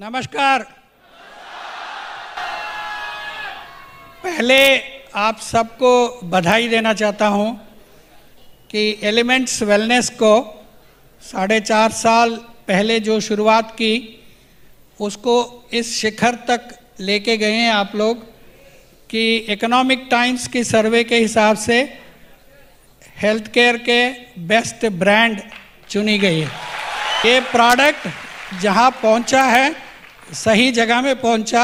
नमस्कार। पहले आप सबको बधाई देना चाहता हूं कि एलिमेंट्स वेलनेस को 4.5 साल पहले जो शुरुआत की उसको इस शिखर तक लेके गए हैं आप लोग कि इकोनॉमिक टाइम्स की सर्वे के हिसाब से हेल्थ केयर के बेस्ट ब्रांड चुनी गई है। ये प्रोडक्ट जहां पहुंचा है सही जगह में पहुंचा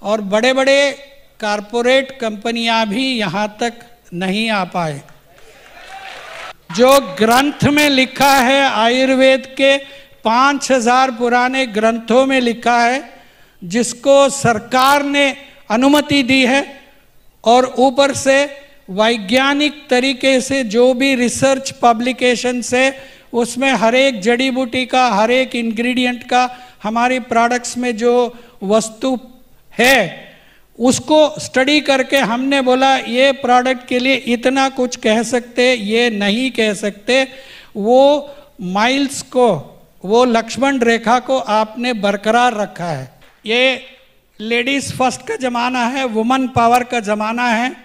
और बड़े बड़े कारपोरेट कंपनियां भी यहां तक नहीं आ पाए। जो ग्रंथ में लिखा है, आयुर्वेद के 5000 पुराने ग्रंथों में लिखा है, जिसको सरकार ने अनुमति दी है और ऊपर से वैज्ञानिक तरीके से जो भी रिसर्च पब्लिकेशन से उसमें हर एक जड़ी बूटी का, हर एक इंग्रेडिएंट का, हमारी प्रोडक्ट्स में जो वस्तु है उसको स्टडी करके हमने बोला ये प्रोडक्ट के लिए इतना कुछ कह सकते, ये नहीं कह सकते। वो माइल्स को, वो लक्ष्मण रेखा को आपने बरकरार रखा है। ये लेडीज फर्स्ट का ज़माना है, वुमेन पावर का ज़माना है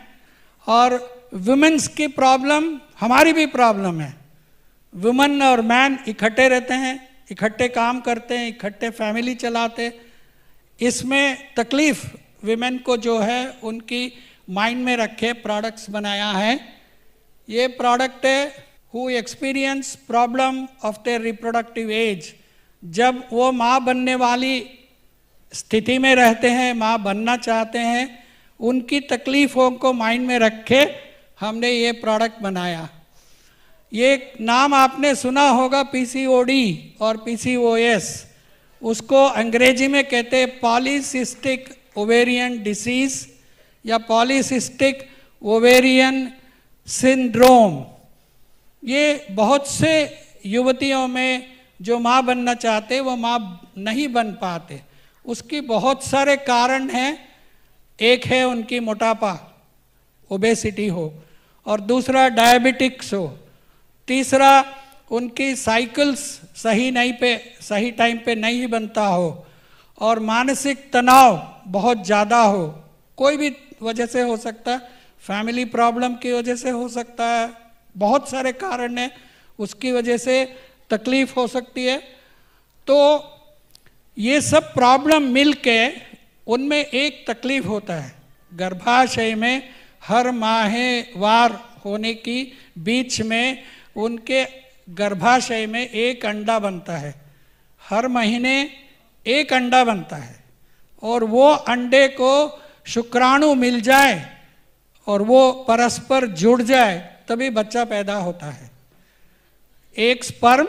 और वुमेन्स की प्रॉब्लम हमारी भी प्रॉब्लम है। वुमेन और मैन इकट्ठे रहते हैं, इकट्ठे काम करते हैं, इकट्ठे फैमिली चलाते। इसमें तकलीफ विमेन को जो है उनकी माइंड में रखे प्रोडक्ट्स बनाया है। ये प्रोडक्ट है who experience problem of their reproductive age. जब वो माँ बनने वाली स्थिति में रहते हैं, माँ बनना चाहते हैं, उनकी तकलीफ़ों को माइंड में रखे हमने ये प्रोडक्ट बनाया। ये नाम आपने सुना होगा पीसीओडी और पीसीओएस। उसको अंग्रेजी में कहते हैं पॉलीसिस्टिक ओवेरियन डिसीज या पॉलीसिस्टिक ओवेरियन सिंड्रोम। ये बहुत से युवतियों में जो माँ बनना चाहते वो माँ नहीं बन पाते। उसकी बहुत सारे कारण हैं। एक है उनकी मोटापा, ओबेसिटी हो, और दूसरा डायबिटिक्स हो, तीसरा उनकी साइकिल्स सही टाइम पे नहीं बनता हो, और मानसिक तनाव बहुत ज़्यादा हो। कोई भी वजह से हो सकता है, फैमिली प्रॉब्लम की वजह से हो सकता है, बहुत सारे कारण हैं, उसकी वजह से तकलीफ हो सकती है। तो ये सब प्रॉब्लम मिल के उनमें एक तकलीफ होता है, गर्भाशय में हर माहवार होने की बीच में उनके गर्भाशय में एक अंडा बनता है। हर महीने एक अंडा बनता है और वो अंडे को शुक्राणु मिल जाए और वो परस्पर जुड़ जाए तभी बच्चा पैदा होता है। एक स्पर्म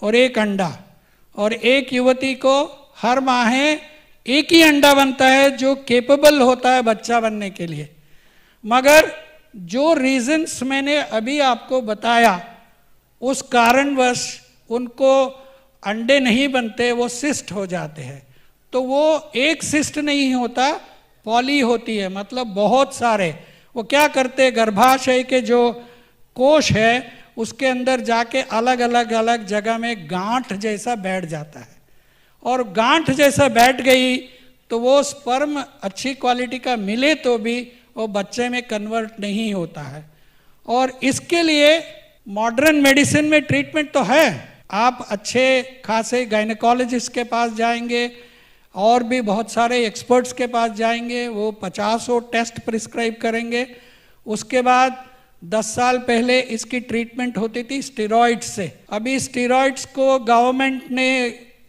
और एक अंडा, और एक युवती को हर माहे एक ही अंडा बनता है जो केपेबल होता है बच्चा बनने के लिए। मगर जो रीजंस मैंने अभी आपको बताया उस कारणवश उनको अंडे नहीं बनते, वो सिस्ट हो जाते हैं। तो वो एक सिस्ट नहीं होता, पॉली होती है, मतलब बहुत सारे। वो क्या करते, गर्भाशय के जो कोश है उसके अंदर जाके अलग अलग जगह में गांठ जैसा बैठ जाता है, और गांठ जैसा बैठ गई तो वो स्पर्म अच्छी क्वालिटी का मिले तो भी वो बच्चे में कन्वर्ट नहीं होता है। और इसके लिए मॉडर्न मेडिसिन में ट्रीटमेंट तो है। आप अच्छे खासे गायनेकोलॉजिस्ट के पास जाएंगे और भी बहुत सारे एक्सपर्ट्स के पास जाएंगे, वो 50 टेस्ट प्रिस्क्राइब करेंगे। उसके बाद 10 साल पहले इसकी ट्रीटमेंट होती थी स्टेरॉइड्स से। अभी स्टेरॉइड्स को गवर्नमेंट ने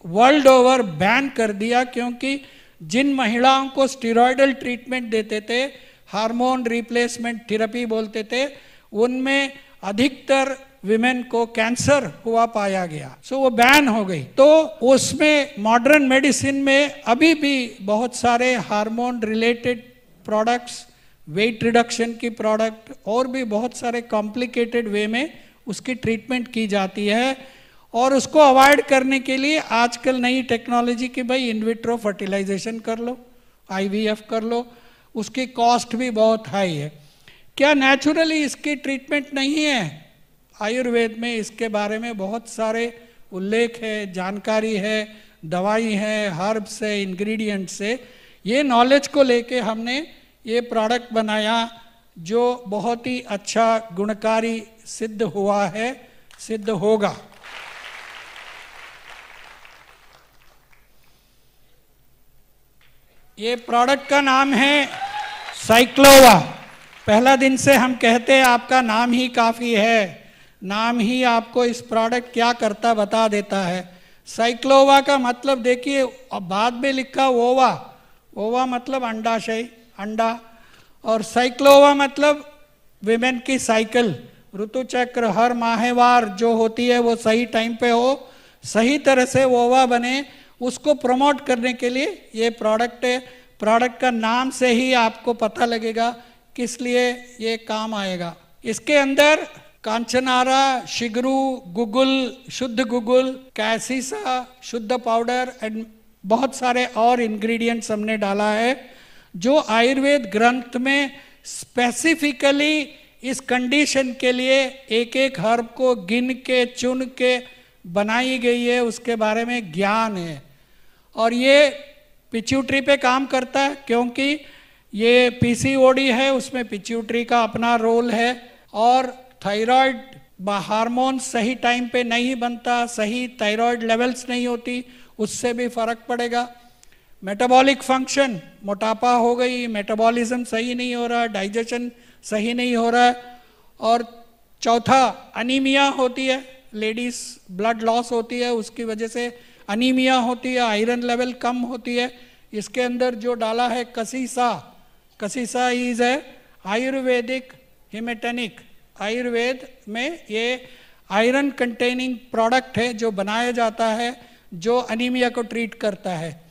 वर्ल्ड ओवर बैन कर दिया, क्योंकि जिन महिलाओं को स्टेरॉइडल ट्रीटमेंट देते थे, हार्मोन रिप्लेसमेंट थेरेपी बोलते थे, उनमें अधिकतर विमेन को कैंसर हुआ पाया गया। सो वो बैन हो गई। तो उसमें मॉडर्न मेडिसिन में अभी भी बहुत सारे hormone related products, weight reduction की प्रोडक्ट और भी बहुत सारे कॉम्प्लिकेटेड वे में उसकी ट्रीटमेंट की जाती है। और उसको अवॉइड करने के लिए आजकल नई टेक्नोलॉजी की, भाई इन विट्रो फर्टिलाइजेशन कर लो, IVF कर लो, उसकी कॉस्ट भी बहुत हाई है। क्या नेचुरली इसकी ट्रीटमेंट नहीं है? आयुर्वेद में इसके बारे में बहुत सारे उल्लेख है, जानकारी है, दवाई है, हर्ब से, इंग्रेडिएंट से, ये नॉलेज को लेके हमने ये प्रोडक्ट बनाया जो बहुत ही अच्छा गुणकारी सिद्ध हुआ है, सिद्ध होगा। ये प्रोडक्ट का नाम है साइक्लोवा। पहला दिन से हम कहते हैं आपका नाम ही काफ़ी है, नाम ही आपको इस प्रोडक्ट क्या करता बता देता है। साइक्लोवा का मतलब देखिए, अब बाद में लिखा ओवा, ओवा मतलब अंडाशय, अंडा, और साइक्लोवा मतलब विमेन की साइकिल, ऋतुचक्र, हर माहवार जो होती है वो सही टाइम पे हो, सही तरह से ओवा बने, उसको प्रमोट करने के लिए ये प्रोडक्ट है। प्रोडक्ट का नाम से ही आपको पता लगेगा किस लिए ये काम आएगा। इसके अंदर कांचनारा, शिगरू, गुगुल, शुद्ध गुगुल, कैसीसा, शुद्ध पाउडर एंड बहुत सारे और इंग्रेडिएंट्स हमने डाला है जो आयुर्वेद ग्रंथ में स्पेसिफिकली इस कंडीशन के लिए एक एक हर्ब को गिन के चुन के बनाई गई है, उसके बारे में ज्ञान है। और ये पिट्यूटरी पे काम करता है क्योंकि ये पीसीओडी है, उसमें पिट्यूटरी का अपना रोल है। और थायराइड हार्मोन सही टाइम पे नहीं बनता, सही थायराइड लेवल्स नहीं होती, उससे भी फर्क पड़ेगा। मेटाबॉलिक फंक्शन, मोटापा हो गई, मेटाबॉलिज्म सही नहीं हो रहा, डाइजेशन सही नहीं हो रहा है। और चौथा अनीमिया होती है, लेडीज ब्लड लॉस होती है, उसकी वजह से अनीमिया होती है, आयरन लेवल कम होती है। इसके अंदर जो डाला है कसीसा, कसीसा इज ए आयुर्वेदिक हिमेटेनिक, आयुर्वेद में ये आयरन कंटेनिंग प्रोडक्ट है जो बनाया जाता है, जो अनीमिया को ट्रीट करता है।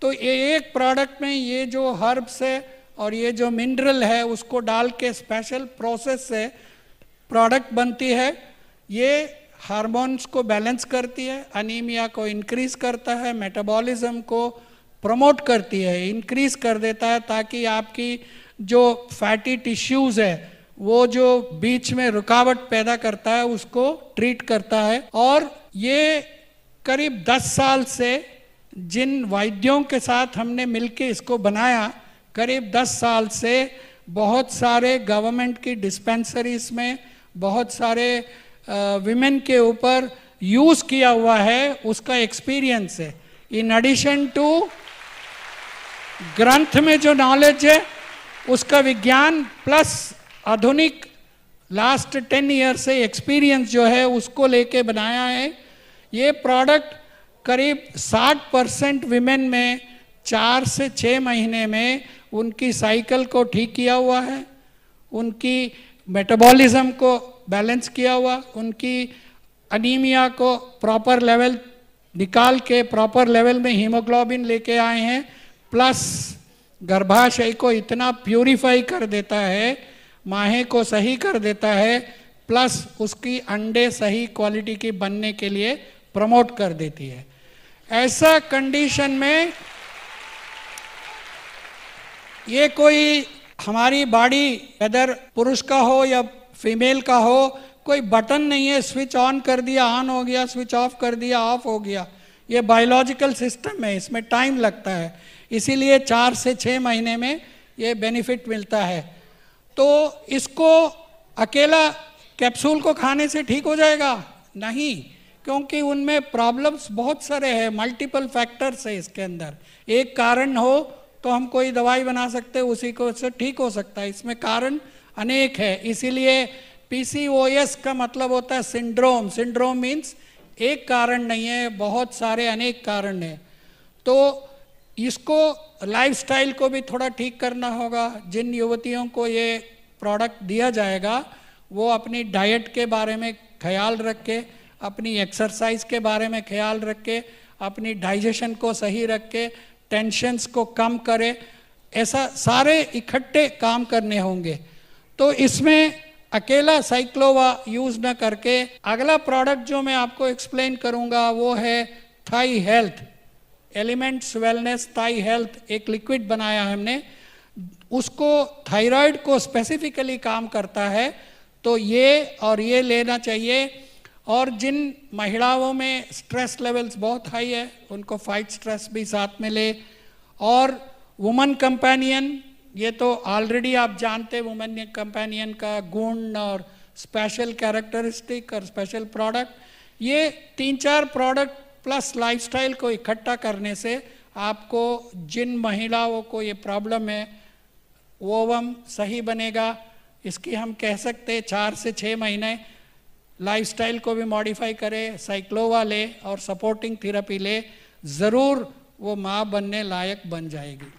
तो ये एक प्रोडक्ट में ये जो हर्ब्स है और ये जो मिनरल है उसको डाल के स्पेशल प्रोसेस से प्रोडक्ट बनती है। ये हार्मोन्स को बैलेंस करती है, अनीमिया को इंक्रीज करता है, मेटाबॉलिज्म को प्रमोट करती है, इंक्रीज कर देता है, ताकि आपकी जो फैटी टिश्यूज़ है वो जो बीच में रुकावट पैदा करता है उसको ट्रीट करता है। और ये करीब 10 साल से जिन वैद्यों के साथ हमने मिलके इसको बनाया, करीब 10 साल से बहुत सारे गवर्नमेंट की डिस्पेंसरीज में बहुत सारे विमेन के ऊपर यूज़ किया हुआ है, उसका एक्सपीरियंस है। इन एडिशन टू ग्रंथ में जो नॉलेज है उसका विज्ञान प्लस आधुनिक लास्ट 10 ईयर से एक्सपीरियंस जो है उसको लेके बनाया है। ये प्रोडक्ट करीब 60% विमेन में 4 से 6 महीने में उनकी साइकिल को ठीक किया हुआ है, उनकी मेटाबॉलिज्म को बैलेंस किया हुआ, उनकी अनीमिया को प्रॉपर लेवल निकाल के प्रॉपर लेवल में हीमोग्लोबिन लेके आए हैं, प्लस गर्भाशय को इतना प्यूरिफाई कर देता है, माहे को सही कर देता है, प्लस उसकी अंडे सही क्वालिटी की बनने के लिए प्रमोट कर देती है। ऐसा कंडीशन में ये कोई हमारी बॉडी वेदर पुरुष का हो या फीमेल का हो, कोई बटन नहीं है, स्विच ऑन कर दिया ऑन हो गया, स्विच ऑफ कर दिया ऑफ हो गया। ये बायोलॉजिकल सिस्टम है, इसमें टाइम लगता है, इसीलिए 4 से 6 महीने में ये बेनिफिट मिलता है। तो इसको अकेला कैप्सूल को खाने से ठीक हो जाएगा? नहीं, क्योंकि उनमें प्रॉब्लम्स बहुत सारे हैं, मल्टीपल फैक्टर्स है इसके अंदर। एक कारण हो तो हम कोई दवाई बना सकते हैं, उसी को से ठीक हो सकता है, इसमें कारण अनेक है। इसीलिए PCOS का मतलब होता है सिंड्रोम। सिंड्रोम मीन्स एक कारण नहीं है, बहुत सारे अनेक कारण है। तो इसको लाइफस्टाइल को भी थोड़ा ठीक करना होगा। जिन युवतियों को ये प्रोडक्ट दिया जाएगा वो अपनी डाइट के बारे में ख्याल रख के, अपनी एक्सरसाइज के बारे में ख्याल रख के, अपनी डाइजेशन को सही रख के, टेंशन्स को कम करे, ऐसा सारे इकट्ठे काम करने होंगे। तो इसमें अकेला साइक्लोवा यूज़ न करके अगला प्रोडक्ट जो मैं आपको एक्सप्लेन करूंगा वो है Thai health, elements wellness Thai health. एक लिक्विड बनाया हमने, उसको थायराइड को स्पेसिफिकली काम करता है, तो ये और ये लेना चाहिए। और जिन महिलाओं में स्ट्रेस लेवल्स बहुत हाई है उनको फाइट स्ट्रेस भी साथ में ले। और वुमन कंपेनियन, ये तो ऑलरेडी आप जानते, वुमन कंपेनियन का गुण और स्पेशल कैरेक्टरिस्टिक और स्पेशल प्रोडक्ट, ये 3-4 प्रोडक्ट प्लस लाइफस्टाइल को इकट्ठा करने से आपको जिन महिलाओं को ये प्रॉब्लम है ओवम सही बनेगा। इसकी हम कह सकते 4 से 6 महीने लाइफस्टाइल को भी मॉडिफाई करें, साइक्लोवा ले और सपोर्टिंग थेरेपी ले, ज़रूर वो माँ बनने लायक बन जाएगी।